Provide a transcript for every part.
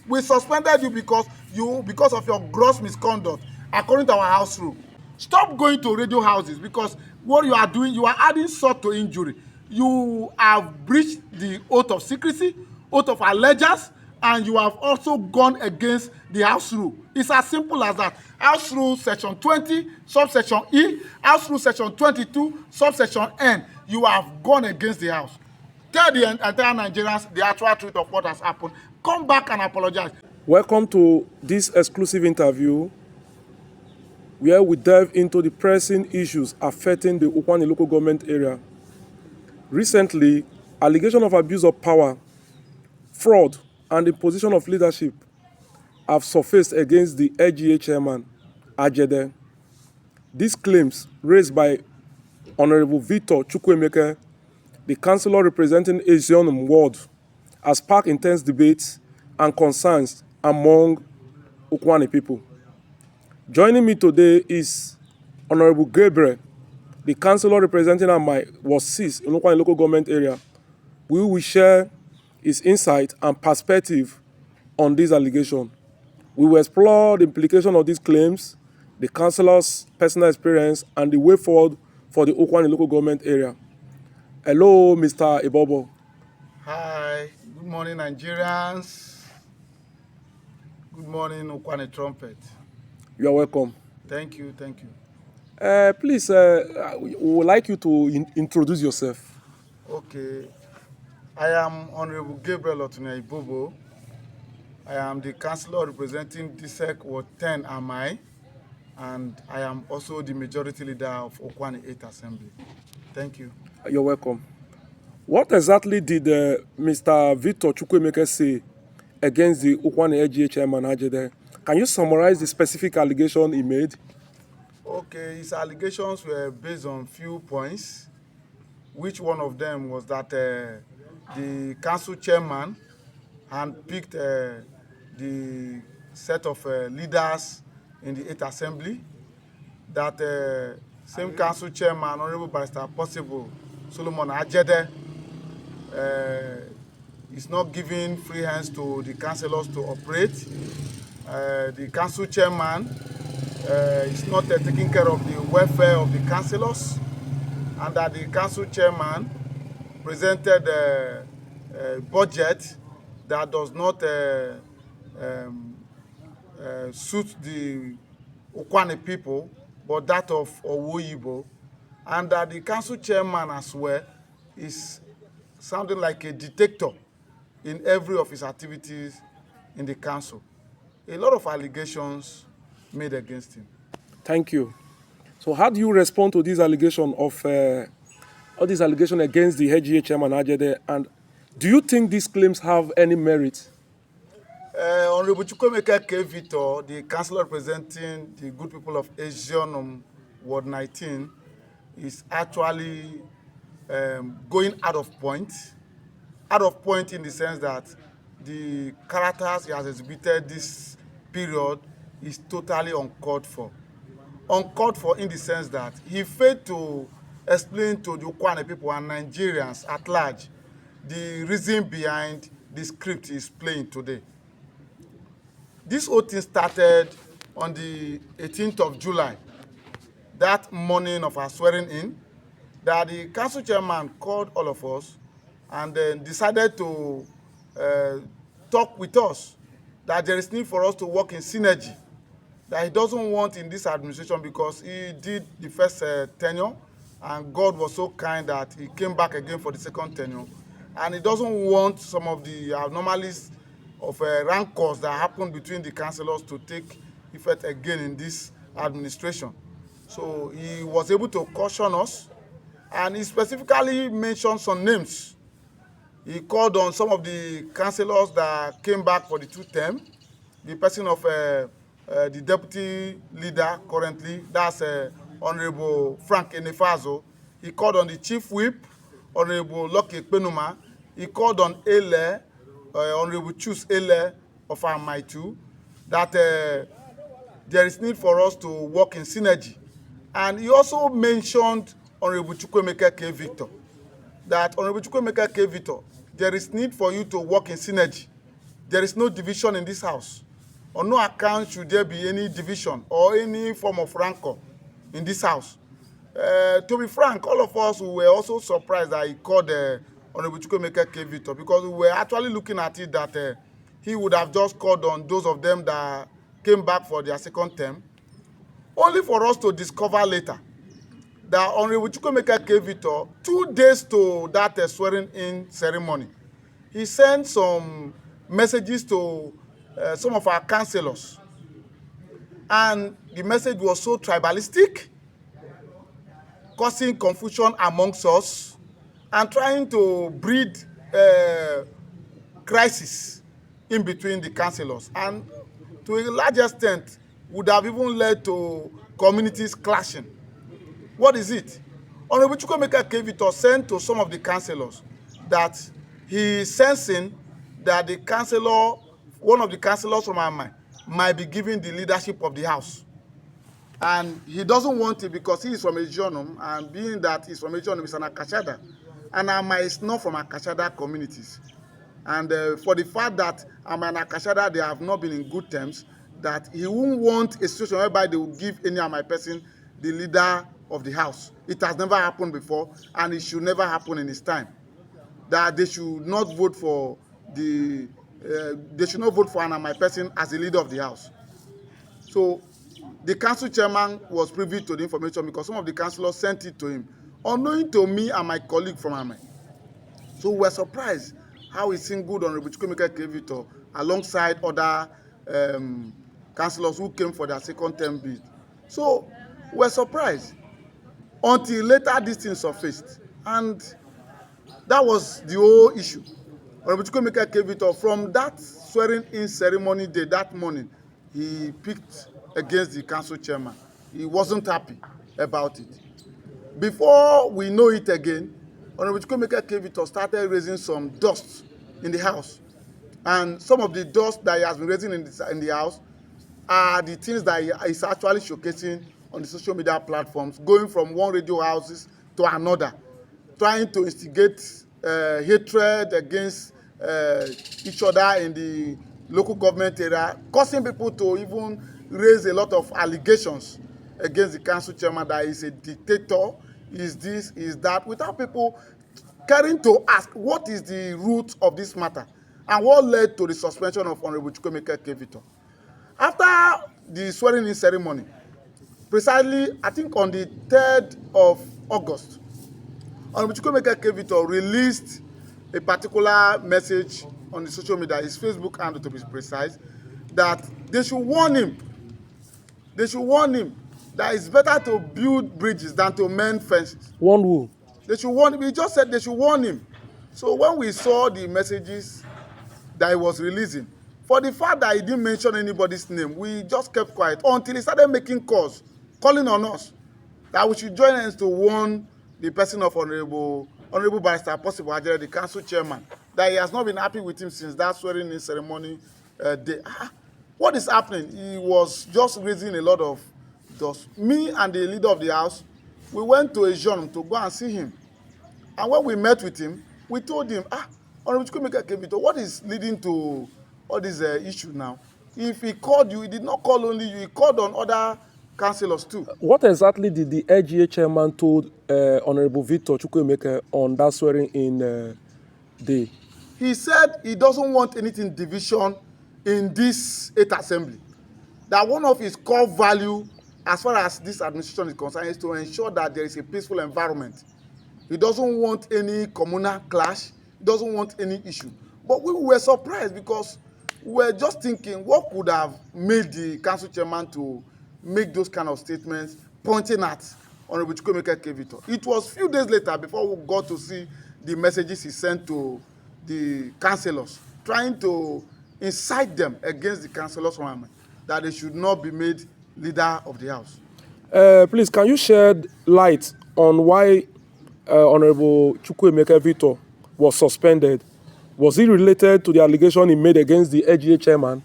We suspended you because of your gross misconduct, according to our house rule. Stop going to radio houses, because what you are doing, you are adding insult to injury. You have breached the oath of secrecy, oath of allegiance, and you have also gone against the house rule. It's as simple as that. House rule section 20, subsection E, house rule section 22, subsection N. You have gone against the house. Tell the entire Nigerians the actual truth of what has happened. Come back and apologize. Welcome to this exclusive interview where we delve into the pressing issues affecting the Ukwuani local government area. Recently, allegations of abuse of power, fraud, and imposition of leadership have surfaced against the LGA Chairman, Ajede. These claims, raised by Honorable Victor Chukwuemeke, the councillor representing Ezhionum ward, has sparked intense debates and concerns among Ukwuani people. Joining me today is Honorable Gabriel, the councillor representing Amai, was 6 in Ukwuani local government area. We will share his insight and perspective on this allegation. We will explore the implication of these claims, the councillor's personal experience, and the way forward for the Ukwuani local government area. Hello, Mr. Ibobo. Hi, good morning, Nigerians. Good morning, Ukwuani Trumpet. You are welcome. Thank you. Please, we would like you to introduce yourself. Okay. I am Honorable Gabriel Ibobo. I am the councillor representing Disek Ward 10 Amai, and I am also the majority leader of Ukwuani 8th Assembly. Thank you. You're welcome. What exactly did Mr. Victor Chukwuemeke say against the Ukwuani LGA Chairman Ajede? Can you summarize the specific allegation he made? Okay, his allegations were based on few points. Which one of them was that the council chairman handpicked the set of leaders in the 8th Assembly, that same council chairman, Honorable Barrister Possible Solomon Ajede, is not giving free hands to the councillors to operate. The council chairman is not taking care of the welfare of the councillors, and that the council chairman presented a budget that does not suit the Ukwuani people, but that of Owoyibo, and that the council chairman as well is sounding like a dictator in every of his activities in the council. A lot of allegations made against him. Thank you. So how do you respond to this allegation of all these allegations against the LGA Chairman Ajede, and do you think these claims have any merit? Honorable Chukwuemeke K. Victor, the councillor representing the good people of Ezhionum Ward 19, is actually going out of point. Out of point in the sense that the characters he has exhibited this period is totally uncalled for. Uncalled for in the sense that he failed to explain to the Ukwuani people and Nigerians at large the reason behind the script he's playing today. This whole thing started on the 18th of July, that morning of our swearing in, that the council chairman called all of us and then decided to talk with us that there is need for us to work in synergy, that he doesn't want in this administration, because he did the first tenure and God was so kind that he came back again for the second tenure, and he doesn't want some of the anomalies of rancors that happened between the councillors to take effect again in this administration. So he was able to caution us, and he specifically mentioned some names. He called on some of the councillors that came back for the 2 term, the person of the deputy leader currently, that's Honorable Frank Enefazo. He called on the chief whip, Honorable Loki Penuma. He called on Ele, Honorable Chus Ele of Amai too, that there is need for us to work in synergy. And he also mentioned Honorable Chukwuemeke K. Victor, that Honorable Chukwuemeke K. Victor, there is need for you to work in synergy. there is no division in this house. On no account should there be any division or any form of rancor in this house. To be frank, all of us were also surprised that he called Honorable Chukwuemeke Victor, because we were actually looking at it that he would have just called on those of them that came back for their second term, only for us to discover later that Honorable Chukwuemeke Victor, 2 days to that swearing-in ceremony, he sent some messages to some of our councillors, and the message was so tribalistic, causing confusion amongst us and trying to breed crisis in between the councillors, and to a large extent would have even led to communities clashing. What is it? Honorable Chukwuemeke Victor sent to some of the councillors that he is sensing that the councillor, one of the councillors from Amai, might be given the leadership of the house. And he doesn't want it because he is from Ezhionum, and being that he's from Ezhionum, he's an Akashada. And Amai is not from Akashada communities. And for the fact that Amai and Akashada, they have not been in good terms, that he won't want a situation whereby they will give any Amai person the leader of the house. It has never happened before, and it should never happen in his time. That they should not vote for an Amai person as the leader of the house. So the council chairman was privy to the information because some of the councillors sent it to him, unknowing to me and my colleague from Amai. So we were surprised how he singled Honorable Chukwuemeke Victor alongside other councillors who came for their second term bid. So we were surprised until later this thing surfaced, and that was the whole issue. Honorable Chukwuemeke Victor, from that swearing-in ceremony day, that morning, he picked against the council chairman. He wasn't happy about it. Before we know it again, Honorable Chukwuemeke Victor started raising some dust in the house. And some of the dust that he has been raising in the house are the things that he is actually showcasing on the social media platforms, going from one radio houses to another, trying to instigate hatred against each other in the local government area, causing people to even raise a lot of allegations against the council chairman that he's a dictator, is this, is that, without people caring to ask what is the root of this matter and what led to the suspension of Honorable Chukwuemeke Victor. After the swearing-in ceremony, precisely, I think on the 3rd of August, Honorable Chukwuemeke Victor released a particular message on the social media, his Facebook handle to be precise, that they should warn him. They should warn him that it's better to build bridges than to mend fences. Warn who? They should warn him. He just said they should warn him. So when we saw the messages that he was releasing, for the fact that he didn't mention anybody's name, we just kept quiet until he started making calls, calling on us, that we should join hands to warn the person of Honorable Barrister Possible Ajede, the council chairman, that he has not been happy with him since that swearing-in ceremony day. What is happening? He was just raising a lot of dust. Me and the leader of the house, we went to Ezhionum to go and see him. And when we met with him, we told him, Honorable Chukwuemeke Victor, what is leading to all these issues now? If he called you, he did not call only you, he called on other councillors too. What exactly did the LGA chairman told Honorable Victor Chukwuemeke on that swearing-in day? He said he doesn't want anything division in this 8th assembly. That one of his core value, as far as this administration is concerned, is to ensure that there is a peaceful environment. He doesn't want any communal clash. He doesn't want any issue. But we were surprised because we were just thinking, what could have made the council chairman to make those kind of statements pointing at Honorable Chukwuemeke Victor? It was a few days later before we got to see the messages he sent to the councillors, trying to incite them against the councillors from Amai, that they should not be made leader of the house. Please, can you shed light on why Honorable Chukwuemeke Victor was suspended? Was it related to the allegation he made against the LGA chairman?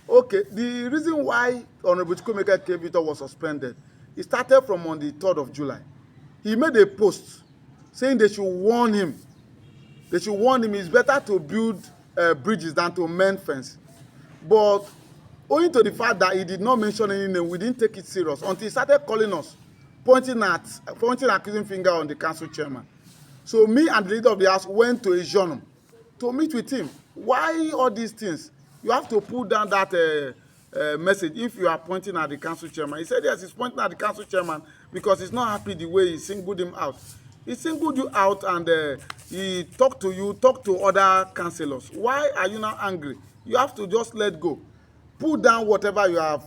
Okay, the reason why Honorable Chukwuemeke Victor was suspended, it started from on the 3rd of July. He made a post saying they should warn him. They should warn him it's better to build bridges than to mend fence. But owing to the fact that he did not mention any name, we didn't take it serious until he started calling us, pointing accusing finger on the council chairman. So me and the leader of the house went to Ezhionum to meet with him. Why all these things? You have to pull down that message if you are pointing at the council chairman. He said yes, he's pointing at the council chairman because he's not happy the way he singled him out. He singled you out and he talked to you, talked to other councillors. Why are you now angry? You have to just let go. Pull down whatever you have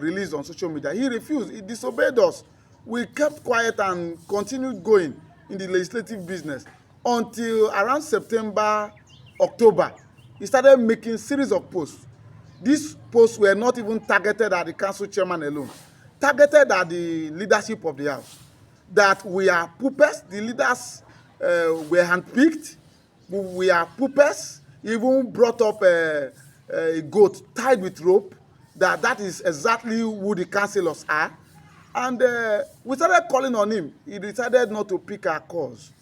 released on social media. He refused. He disobeyed us. We kept quiet and continued going in the legislative business until around September, October. He started making series of posts. These posts were not even targeted at the council chairman alone, targeted at the leadership of the house. That we are puppets, the leaders were handpicked, we are puppets. He even brought up a goat tied with rope, that is exactly who the councillors are. And we started calling on him. He decided not to pick our calls.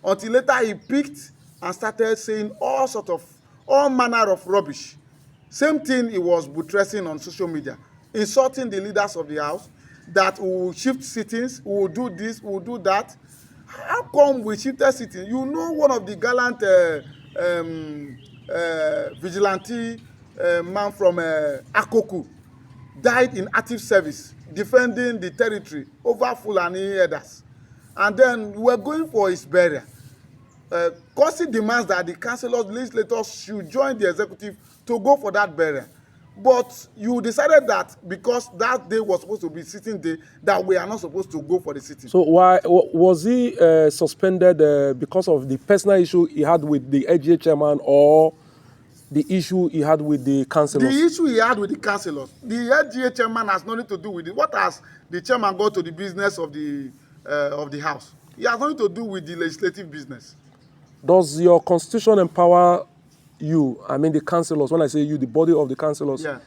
Until later he picked and started saying all manner of rubbish. Same thing he was buttressing on social media, insulting the leaders of the house, that we will shift sittings, we will do this, we will do that. How come we shifted sittings? You know, one of the gallant vigilante man from Akoku died in active service, defending the territory over Fulani herders. And then we were going for his burial. Council demands that the councillors, legislators should join the executive to go for that burial. But you decided that because that day was supposed to be sitting day, that we are not supposed to go for the sitting. So why was he suspended because of the personal issue he had with the LGA chairman, or the issue he had with the councillors? The issue he had with the councillors. The LGA chairman has nothing to do with it. What has the chairman got to the business of the house? He has nothing to do with the legislative business. Does your constitution empower you, I mean the councillors, when I say you, the body of the councillors, yeah,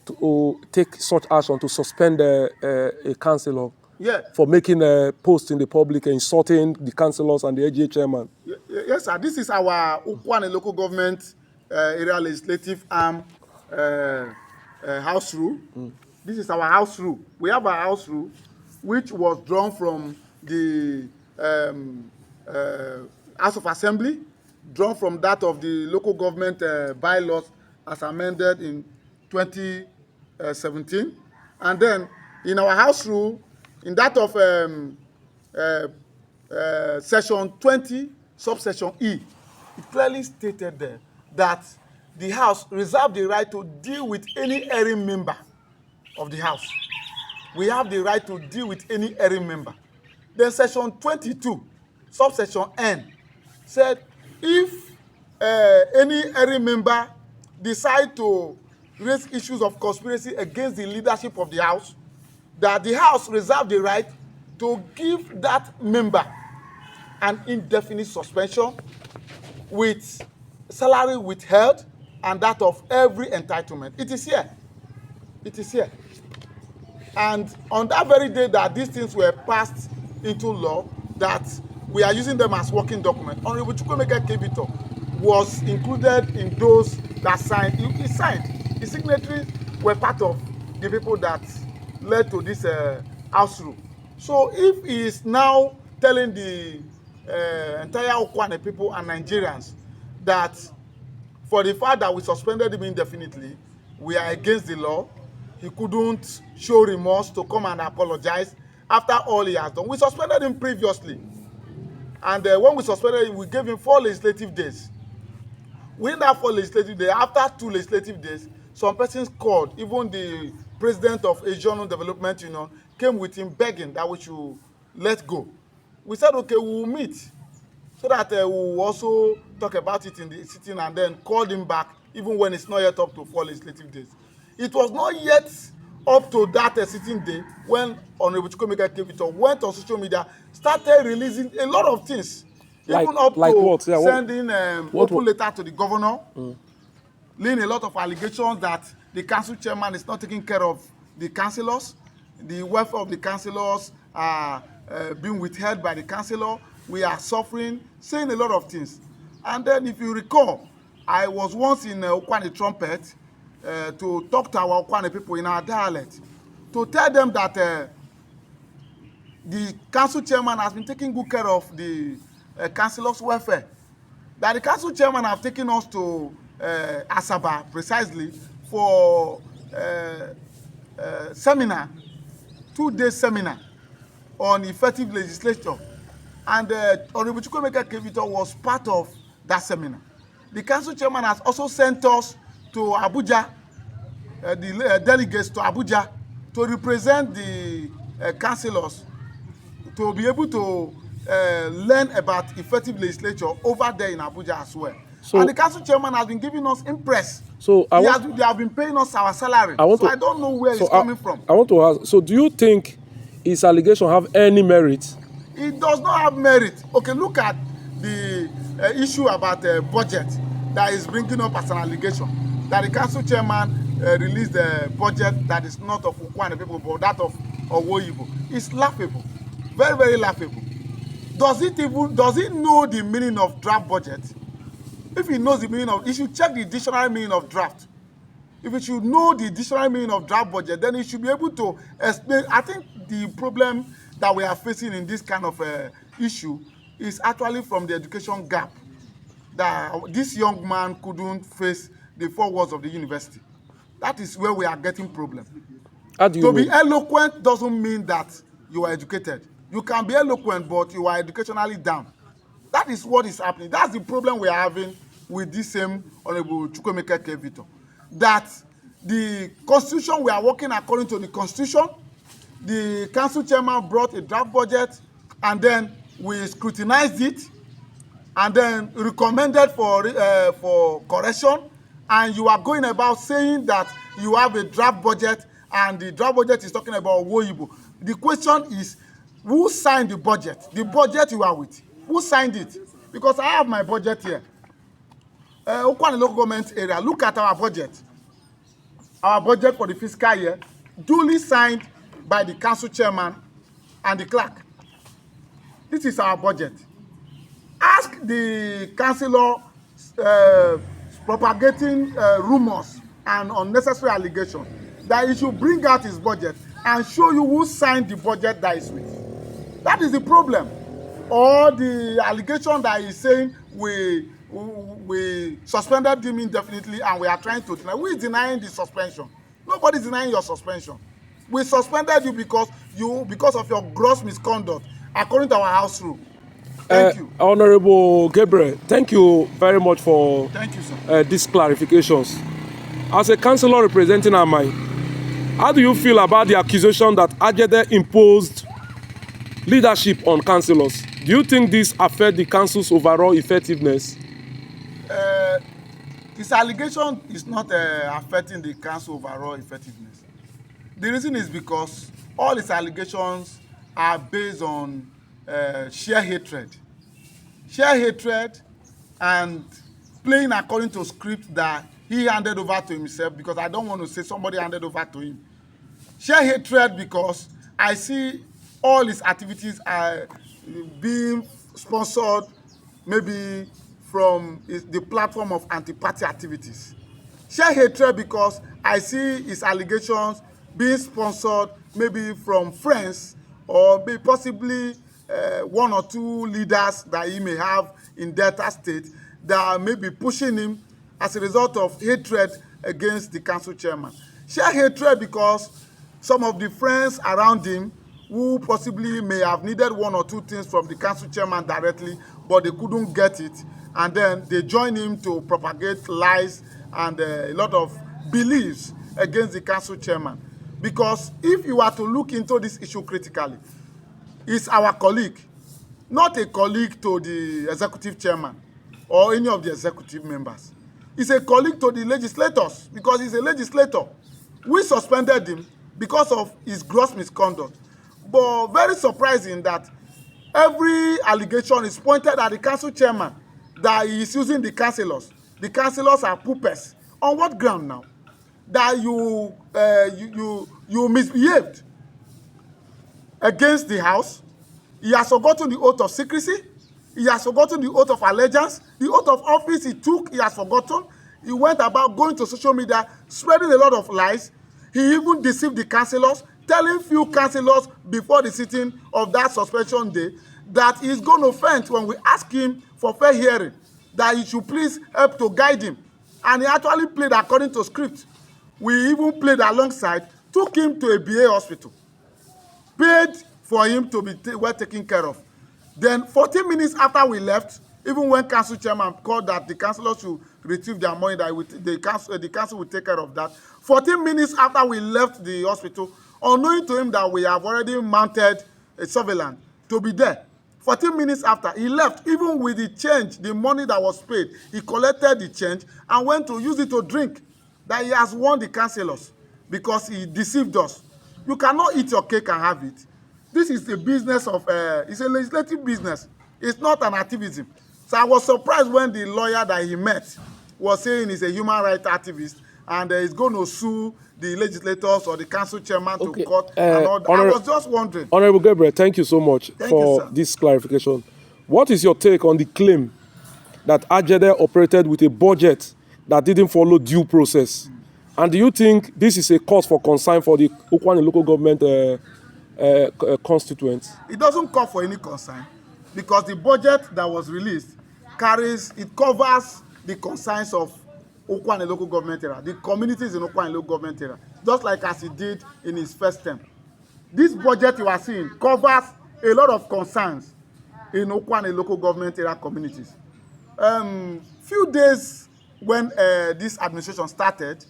to take such action to suspend a councillor for making a post in the public insulting the councillors and the LGA chairman? Yes, sir. This is our Ukwuani local government area legislative arm house rule. This is our house rule. We have a house rule which was drawn from the House of Assembly, drawn from that of the local government bylaws as amended in 2017. And then in our house rule, in that of section 20, subsection E, it clearly stated there that the house reserved the right to deal with any erring member of the house. We have the right to deal with any erring member. Then section 22, subsection N, said if any erring member decide to raise issues of conspiracy against the leadership of the house, that the house reserve the right to give that member an indefinite suspension with salary withheld and that of every entitlement. It is here. It is here. And on that very day that these things were passed into law, that we are using them as working document, Honorable Chukwuemeke Victor was included in those that signed. He signed. His signatories were part of the people that led to this house rule. So if he is now telling the entire Ukwuani people and Nigerians that for the fact that we suspended him indefinitely, we are against the law, he couldn't show remorse to come and apologize after all he has done. We suspended him previously. And when we suspended him, we gave him 4 legislative days. Within that 4 legislative days, after 2 legislative days, some persons called, even the president of Ezhionum Development Union came with him begging that we should let go. We said, okay, we will meet, so that we will also talk about it in the sitting, and then called him back, even when it's not yet up to 4 legislative days. It was not yet up to that sitting day when Honorable Chukwuemeke Victor went on social media, started releasing a lot of things, even up to what? Yeah, sending open letter to the governor, laying a lot of allegations that the council chairman is not taking care of the councillors, the welfare of the councillors are being withheld by the councillor, we are suffering, saying a lot of things. And then if you recall, I was once in Ukwuani Trumpet to talk to our Ukwuani people in our dialect, to tell them that the council chairman has been taking good care of the councillors' welfare. That the council chairman have taken us to Asaba precisely for seminar, 2-day seminar on effective legislature. And Honorable Chukwuemeke Victor was part of that seminar. The council chairman has also sent us to Abuja, the delegates to Abuja, to represent the councillors, to be able to learn about effective legislature over there in Abuja as well. So, and the council chairman has been giving us impress. So they have been paying us our salary. I don't know where it's coming from. I want to ask, so do you think his allegation have any merit? It does not have merit. Okay, look at the issue about budget that is bringing up as an allegation. That the council chairman released a budget that is not of Ukwuani people, but that of Owoyibo. It's laughable. Very, very laughable. Does he know the meaning of draft budget? If he knows the meaning of, he should check the dictionary meaning of draft. If he should know the dictionary meaning of draft budget, then he should be able to explain. I think the problem that we are facing in this kind of issue is actually from the education gap. That this young man couldn't face the 4 walls of the university. That is where we are getting problem. To be eloquent doesn't mean that you are educated. You can be eloquent, but you are educationally down. That is what is happening. That's the problem we are having with this same Honorable Chukwuemeke Victor. That the constitution, we are working according to the constitution. The council chairman brought a draft budget, and then we scrutinized it, and then recommended for correction. And you are going about saying that you have a draft budget, and the draft budget is talking about Owoyibo. The question is, who signed the budget? The budget you are with. Who signed it? Because I have my budget here. Ukwuani local government area. Look at our budget. Our budget for the fiscal year, duly signed by the council chairman and the clerk. This is our budget. Ask the councillor propagating rumors and unnecessary allegations that he should bring out his budget and show you who signed the budget that is with. That is the problem. Or the allegation that he's saying we suspended him indefinitely and we are trying to deny. Who is denying the suspension? Nobody is denying your suspension. We suspended you because of your gross misconduct, according to our house rule. Thank you. Honorable Gabriel, thank you very much for these clarifications. As a councillor representing Amai, how do you feel about the accusation that Ajede imposed leadership on councillors? Do you think this affects the council's overall effectiveness? This allegation is not affecting the council overall effectiveness. The reason is because all his allegations are based on sheer hatred. Sheer hatred and playing according to script that he handed over to himself, because I don't want to say somebody handed over to him. Sheer hatred because I see all his activities are being sponsored maybe from the platform of anti-party activities. Sheer hatred because I see his allegations being sponsored maybe from friends or maybe possibly 1 or 2 leaders that he may have in Delta State that may be pushing him as a result of hatred against the council chairman. Sheer hatred because some of the friends around him who possibly may have needed 1 or 2 things from the council chairman directly, but they couldn't get it, and then they join him to propagate lies and a lot of beliefs against the council chairman. Because if you are to look into this issue critically, it's our colleague, not a colleague to the executive chairman or any of the executive members. It's a colleague to the legislators, because he's a legislator. We suspended him because of his gross misconduct. But very surprising that every allegation is pointed at the council chairman, that he is using the councillors. The councillors are puppets. On what ground now? That you misbehaved against the house. He has forgotten the oath of secrecy. He has forgotten the oath of allegiance. The oath of office he took, he has forgotten. He went about going to social media, spreading a lot of lies. He even deceived the councillors, telling few councillors before the sitting of that suspension day that he's going to faint when we ask him for fair hearing, that he should please help to guide him. And he actually played according to script. We even played alongside, took him to a BA hospital, paid for him to be well taken care of. Then 14 minutes after we left, even when council chairman called that the councillors should retrieve their money, that the council will take care of that. 14 minutes after we left the hospital, unknowing to him that we have already mounted a surveillance to be there. 14 minutes after, he left, even with the change, the money that was paid. He collected the change and went to use it to drink. That he has won the councillors because he deceived us. You cannot eat your cake and have it. This is a business of, it's a legislative business. It's not an activism. So I was surprised when the lawyer that he met was saying he's a human rights activist and he's going to sue the legislators or the council chairman to court and all that. I was just wondering. Honorable Gabriel, thank you so much for this clarification. What is your take on the claim that Ajede operated with a budget that didn't follow due process? And do you think this is a cause for concern for the Ukwuani local government constituents? It doesn't call for any concern because the budget that was released covers the concerns of Ukwuani local government area, the communities in Ukwuani local government area, just like as he did in his first term. This budget you are seeing covers a lot of concerns in Ukwuani local government area communities. Few days when this administration started,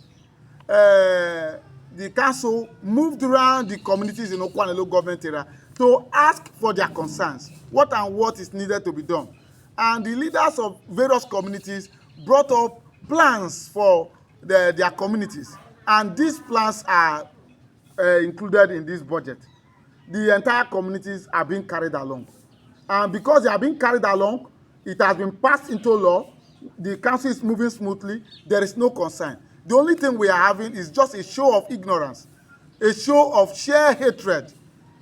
the council moved around the communities in Ukwuani local government area to ask for their concerns, what and what is needed to be done. And the leaders of various communities brought up plans for their communities. And these plans are included in this budget. The entire communities are being carried along. And because they are being carried along, it has been passed into law. The council is moving smoothly. There is no concern. The only thing we are having is just a show of ignorance, a show of sheer hatred,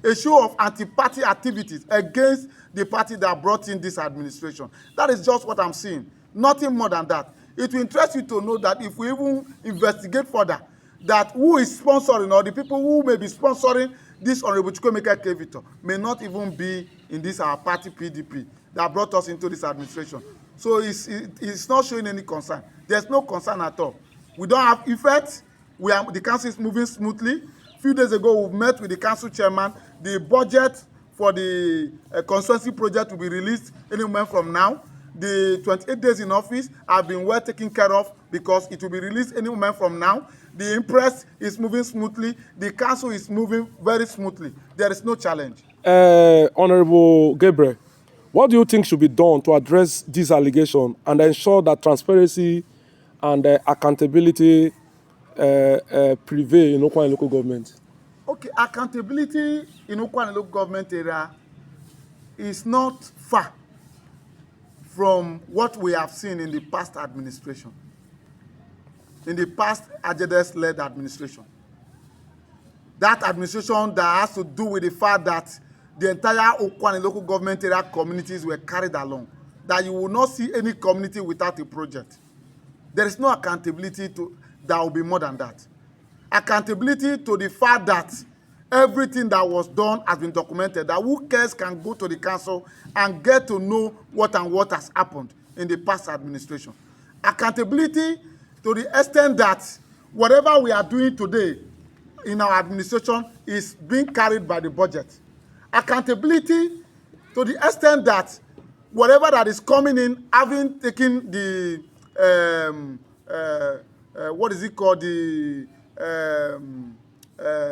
a show of anti-party activities against the party that brought in this administration. That is just what I'm seeing. Nothing more than that. It will interest you to know that if we even investigate further, that who is sponsoring or the people who may be sponsoring this Honorable Chukwuemeke Victor may not even be in this our party PDP that brought us into this administration. So it's not showing any concern. There's no concern at all. We don't have effect. The council is moving smoothly. A few days ago, we met with the council chairman. The budget for the constituency project will be released any moment from now. The 28 days in office have been well taken care of because it will be released any moment from now. The impress is moving smoothly. The council is moving very smoothly. There is no challenge. Honorable Gabriel, what do you think should be done to address this allegation and ensure that transparency and accountability prevail in Ukwuani local government? Okay, accountability in Ukwuani local government area is not far from what we have seen in the past administration, in the past Ajede's-led administration. That administration that has to do with the fact that the entire Ukwuani local government area communities were carried along, that you will not see any community without a project. There is no accountability that will be more than that. Accountability to the fact that everything that was done has been documented, that who cares can go to the council and get to know what and what has happened in the past administration. Accountability to the extent that whatever we are doing today in our administration is being carried by the budget. Accountability to the extent that whatever that is coming in, having taken the what is it called, the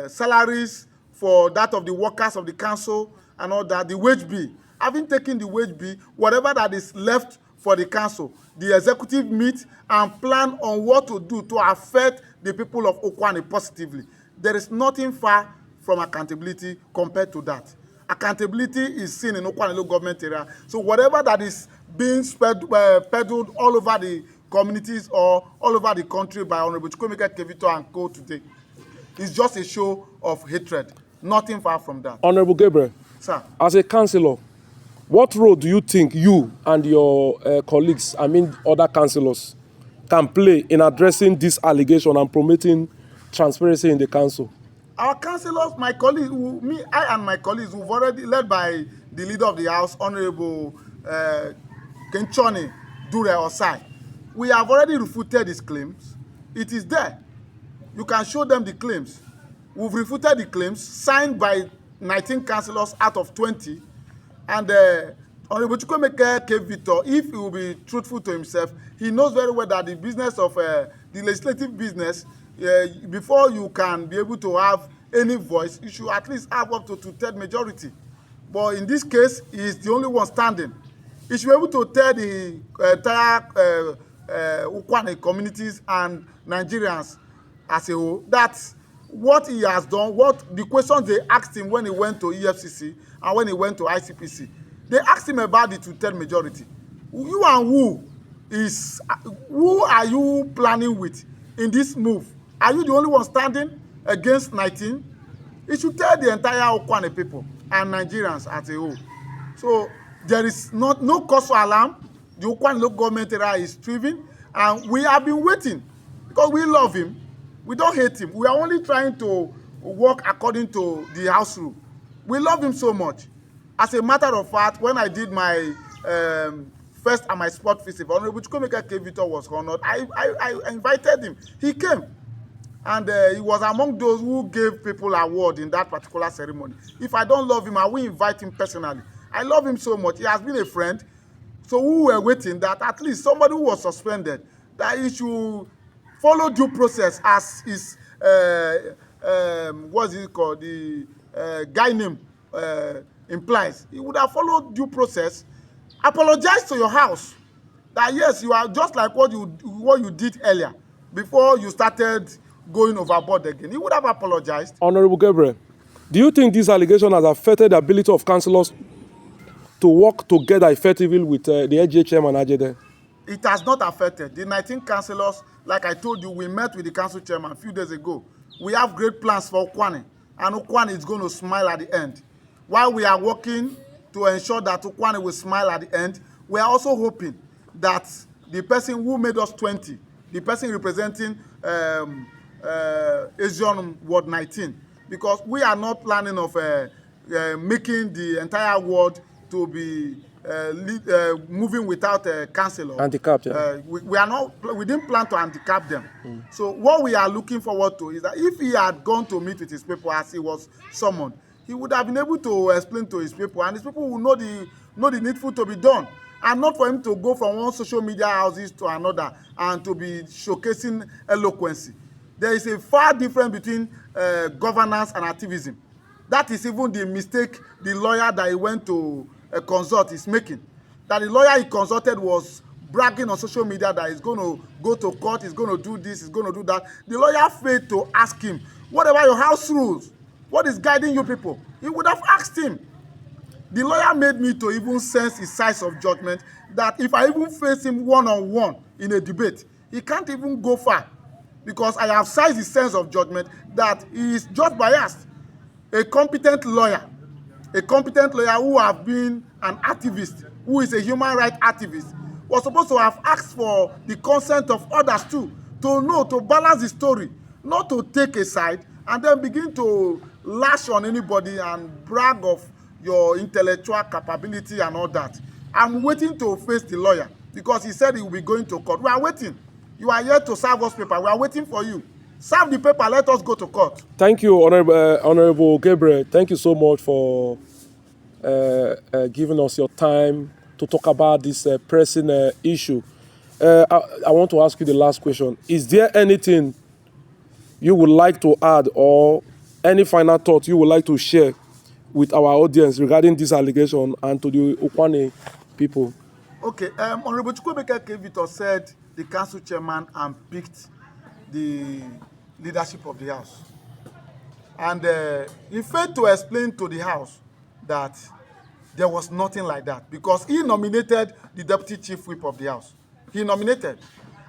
salaries for that of the workers of the council and all that, the wage bill. Having taken the wage bill, whatever that is left for the council, the executive meet and plan on what to do to affect the people of Ukwuani positively. There is nothing far from accountability compared to that. Accountability is seen in Ukwuani local government area. So whatever that is being peddled all over the communities or all over the country by Honorable Chukwuemeke Victor and co today is just a show of hatred. Nothing far from that. Honorable Gabriel, sir, as a councillor, What role do you think you and your colleagues, I mean other councillors, can play in addressing this allegation and promoting transparency in the council? Our councillors, my colleagues, I and my colleagues, who've already led by the leader of the house, Honorable Kenchoni Dure Osai, we have already refuted his claims. It is there. You can show them the claims. We've refuted the claims signed by 19 councillors out of 20. And Honorable Chukwuemeke Victor, if he will be truthful to himself, he knows very well that the business of the legislative business, before you can be able to have any voice, you should at least have up to 2/3 majority. But in this case, he is the only one standing. He should be able to tell the entire Ukwuani communities and Nigerians as a whole that what he has done, what the questions they asked him when he went to EFCC and when he went to ICPC, they asked him about the 2/3 majority. You and who are you planning with in this move? Are you the only one standing against 19? It should tell the entire Ukwuani people and Nigerians as a whole. So there is no cause for alarm. The Ukwuani local government area is thriving, and we have been waiting because we love him. We don't hate him. We are only trying to work according to the house rule. We love him so much. As a matter of fact, when I did my first and my sport visit, Honorable Chukwuemeke Victor was honored. I invited him. He came. And he was among those who gave people award in that particular ceremony. If I don't love him, I will invite him personally. I love him so much. He has been a friend. So we were waiting that at least somebody who was suspended, that he should follow due process as his, what's it called, the guy name implies. He would have followed due process, apologize to your house, that yes, you are just like what you did earlier, before you started going overboard again. He would have apologized. Honorable Gabriel, do you think this allegation has affected the ability of councillors to work together effectively with the LGA Chairman Ajede? It has not affected. The 19 councillors, like I told you, we met with the council chairman a few days ago. We have great plans for Ukwuani, and Ukwuani is going to smile at the end. While we are working to ensure that Ukwuani will smile at the end, we are also hoping that the person who made us 20, the person representing Ezhionum Ward 19, because we are not planning of making the entire ward to be moving without a councillor. Handicapped, yeah. We didn't plan to handicap them. So what we are looking forward to is that if he had gone to meet with his people as he was summoned, he would have been able to explain to his people, and his people will know the needful to be done, and not for him to go from one social media houses to another and to be showcasing eloquency. There is a far difference between governance and activism. That is even the mistake the lawyer that he went to consult is making. That the lawyer he consulted was bragging on social media that he's going to go to court, he's going to do this, he's going to do that. The lawyer failed to ask him, what about your house rules? What is guiding you people? He would have asked him. The lawyer made me to even sense his size of judgment, that if I even face him one-on-one in a debate, he can't even go far, because I have sized his sense of judgment that he is just biased. A competent lawyer who has been an activist, who is a human rights activist, was supposed to have asked for the consent of others too, to know, to balance the story, not to take a side and then begin to lash on anybody and brag of your intellectual capability and all that. I'm waiting to face the lawyer because he said he will be going to court. We are waiting. You are here to serve us paper. We are waiting for you. Serve the paper. Let us go to court. Thank you, Honorable Gabriel. Thank you so much for giving us your time to talk about this pressing issue. I want to ask you the last question. Is there anything you would like to add, or any final thought you would like to share with our audience regarding this allegation and to the Ukwuani people? Okay. Honorable Chukwuemeke Victor said the council chairman picked the leadership of the house. And he failed to explain to the house that there was nothing like that, because he nominated the deputy chief whip of the house. He nominated.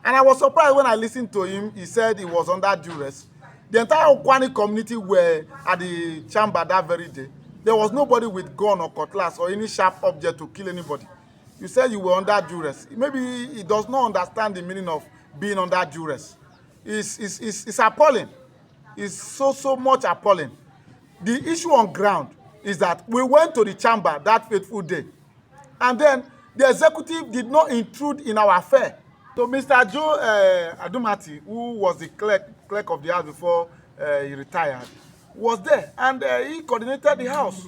And I was surprised when I listened to him. He said he was under duress. The entire Ukwuani community were at the chamber that very day. There was nobody with gun or cutlass or any sharp object to kill anybody. You said you were under duress. Maybe he does not understand the meaning of being under duress. It's appalling. It's so much appalling. The issue on ground is that we went to the chamber that fateful day, and then the executive did not intrude in our affair. So Mr. Joe Adumati, who was the clerk of the house before he retired, was there, and he coordinated the house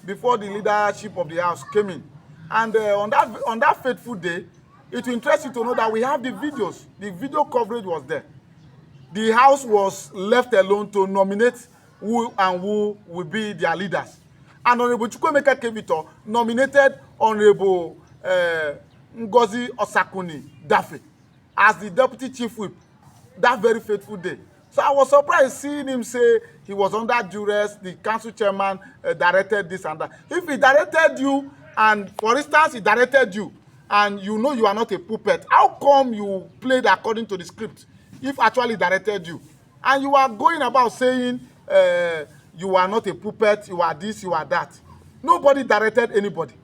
before the leadership of the house came in. And on that fateful day, it will interest you to know that we have the videos. The video coverage was there. The house was left alone to nominate who will be their leaders. And Honorable Chukwuemeke Victor nominated Honorable Ngozi Osakuni Dafe as the deputy chief whip that very fateful day. So I was surprised seeing him say he was under duress, the council chairman directed this and that. If he directed you, and for instance, he directed you, and you know you are not a puppet, how come you played according to the script if actually directed you? And you are going about saying you are not a puppet, you are this, you are that. Nobody directed anybody.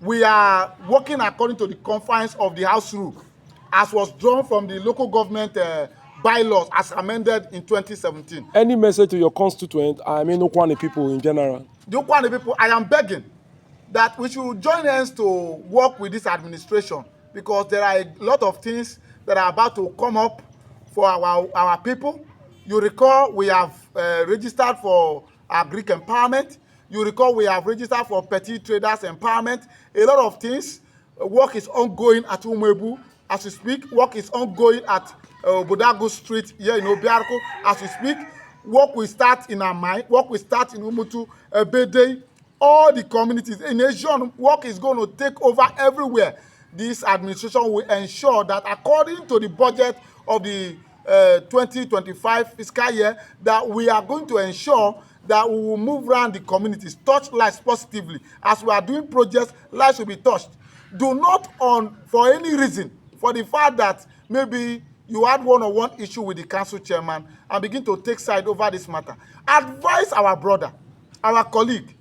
We are working according to the confines of the house rule, as was drawn from the local government bylaws as amended in 2017. Any message to your constituent, I mean Ukwuani people in general? The Ukwuani people, I am begging that we should join hands to work with this administration, because there are a lot of things that are about to come up for our people. You recall we have registered for Agric empowerment. You recall we have registered for petty traders empowerment. A lot of things. Work is ongoing at Umebu as we speak. Work is ongoing at Bodago Street here in Obiarko as we speak. Work will start in Amai. Work will start in Umutu, Bede, all the communities. In Ezhionum, work is going to take over everywhere. This administration will ensure that according to the budget of the 2025 fiscal year, that we are going to ensure that we will move around the communities, touch lives positively. As we are doing projects, lives will be touched. Do not for any reason, for the fact that maybe you had one-on-one issue with the council chairman and begin to take side over this matter. Advise our brother, our colleague,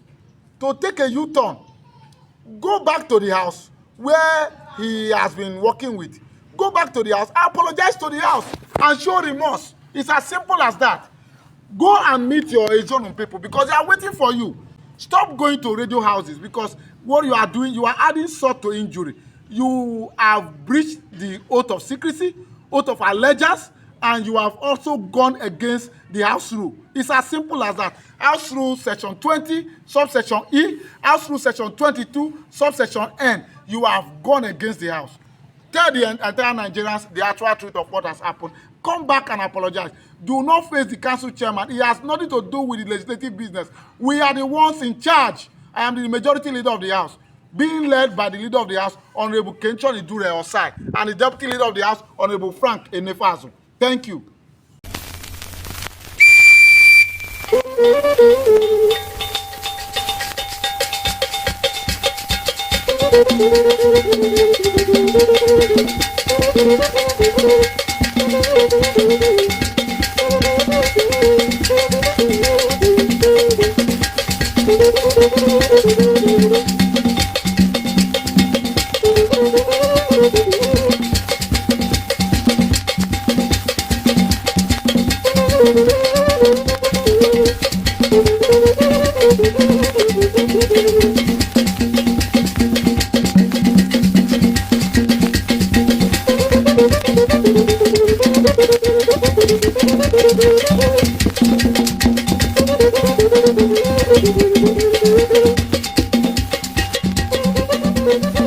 to take a U-turn. Go back to the house where he has been working with. Go back to the house, apologize to the house, and show remorse. It's as simple as that. Go and meet your Ezhionum people, because they are waiting for you. Stop going to radio houses, because what you are doing, you are adding insult to injury. You have breached the oath of secrecy, oath of allegiance, and you have also gone against the house rule. It's as simple as that. House rule section 20, subsection E, house rule section 22, subsection N. You have gone against the house. Tell the entire Nigerians the actual truth of what has happened. Come back and apologize. Do not face the council chairman. He has nothing to do with the legislative business. We are the ones in charge. I am the majority leader of the house, being led by the leader of the house, Honorable Kenchon Idure Osai, and the deputy leader of the house, Honorable Frank Enefazo. Thank you. Thank you.